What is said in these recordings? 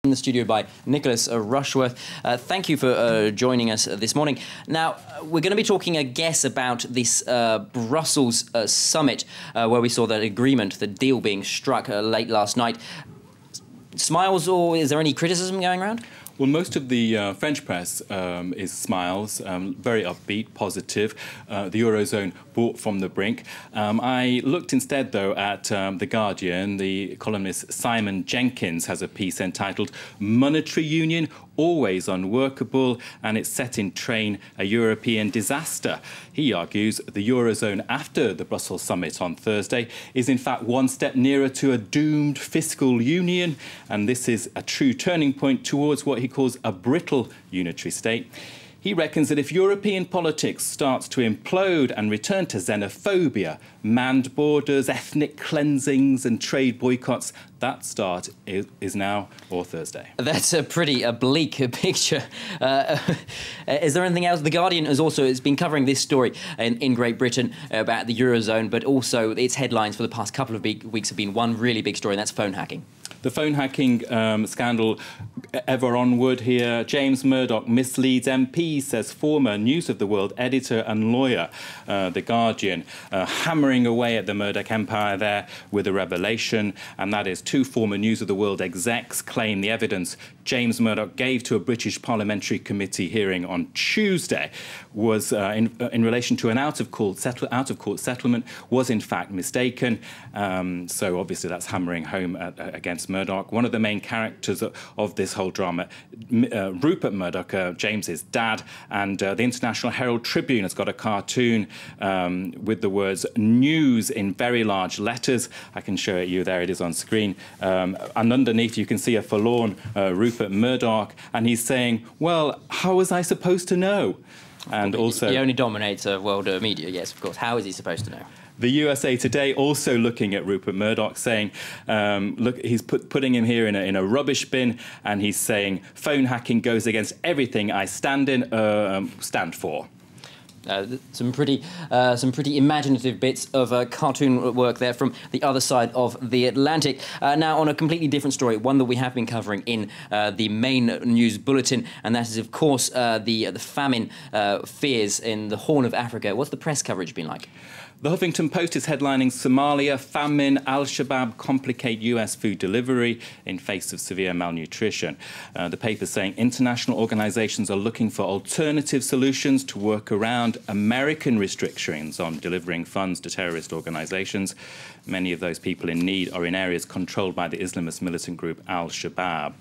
In the studio by Nicholas Rushworth. Thank you for joining us this morning. Now, we're going to be talking, I guess, about this Brussels summit where we saw that agreement, the deal being struck late last night. Smiles, or is there any criticism going around? Well, most of the French press is smiles, very upbeat, positive. The Eurozone brought from the brink. I looked instead, though, at The Guardian. The columnist Simon Jenkins has a piece entitled "Monetary Union Always Unworkable, and it's set in train a European disaster." He argues the Eurozone after the Brussels summit on Thursday is in fact one step nearer to a doomed fiscal union, and this is a true turning point towards what he calls a brittle unitary state. He reckons that if European politics starts to implode and return to xenophobia, manned borders, ethnic cleansings and trade boycotts, that start is now or Thursday. That's a pretty bleak picture. Is there anything else? The Guardian has been covering this story in Great Britain about the Eurozone, but also its headlines for the past couple of weeks have been one really big story, and that's phone hacking. The phone hacking scandal ever onward here. James Murdoch misleads MPs, says former News of the World editor and lawyer. The Guardian hammering away at the Murdoch empire there with a revelation, and that is two former News of the World execs claim the evidence James Murdoch gave to a British parliamentary committee hearing on Tuesday was in relation to an out-of-court settlement was in fact mistaken. So obviously that's hammering home against Murdoch. One of the main characters of this whole drama, Rupert Murdoch, James's dad, and the International Herald Tribune has got a cartoon with the words "news" in very large letters. I can show it you. There it is on screen. And underneath you can see a forlorn Rupert Murdoch, and he's saying, "Well, how was I supposed to know?" And also, he only dominates world media. Yes, of course. How is he supposed to know? The USA Today also looking at Rupert Murdoch, saying, look, he's putting him here in a rubbish bin, and he's saying, "Phone hacking goes against everything I stand for." Some pretty imaginative bits of cartoon work there from the other side of the Atlantic. Now, on a completely different story, one that we have been covering in the main news bulletin, and that is, of course, the famine fears in the Horn of Africa. What's the press coverage been like? The Huffington Post is headlining Somalia, famine, Al-Shabaab complicate US food delivery in face of severe malnutrition. The paper saying international organizations are looking for alternative solutions to work around American restrictions on delivering funds to terrorist organizations. Many of those people in need are in areas controlled by the Islamist militant group Al-Shabaab.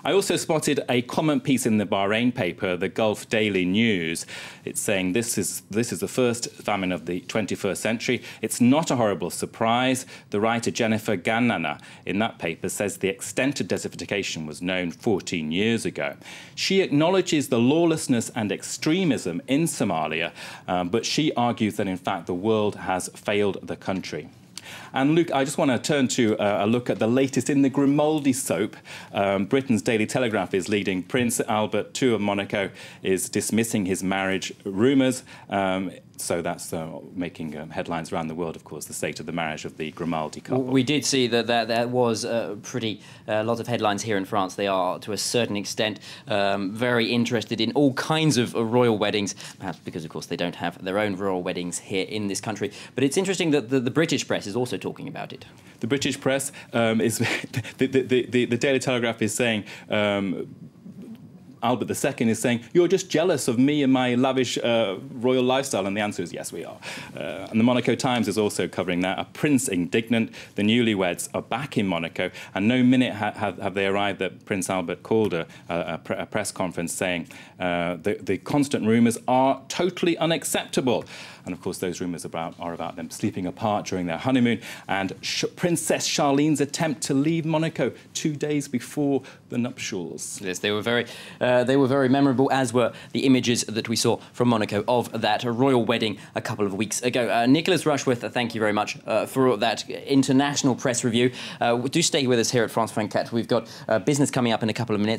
I also spotted a comment piece in the Bahrain paper, the Gulf Daily News. It's saying this is the first famine of the 21st century. It's not a horrible surprise. The writer Jennifer Ganana in that paper says the extent of desertification was known 14 years ago. She acknowledges the lawlessness and extremism in Somalia, but she argues that in fact the world has failed the country. And Luke, I just want to turn to a look at the latest in the Grimaldi soap. Britain's Daily Telegraph is leading. Prince Albert II of Monaco is dismissing his marriage rumours. So that's making headlines around the world, of course, the state of the marriage of the Grimaldi couple. We did see that there was a lot of headlines here in France. They are, to a certain extent, very interested in all kinds of royal weddings, perhaps because, of course, they don't have their own royal weddings here in this country. But it's interesting that the British press is also talking about it. The British press is... the Daily Telegraph is saying... Albert II is saying, "You're just jealous of me and my lavish royal lifestyle," and the answer is yes, we are. And the Monaco Times is also covering that. A prince indignant. The newlyweds are back in Monaco, and no minute have they arrived that Prince Albert called a press conference saying the constant rumours are totally unacceptable. And of course, those rumours are about them sleeping apart during their honeymoon, and Princess Charlene's attempt to leave Monaco 2 days before the nuptials. Yes, they were very memorable, as were the images that we saw from Monaco of that royal wedding a couple of weeks ago. Nicholas Rushworth, thank you very much for that international press review. Do stay with us here at France 24. We've got business coming up in a couple of minutes.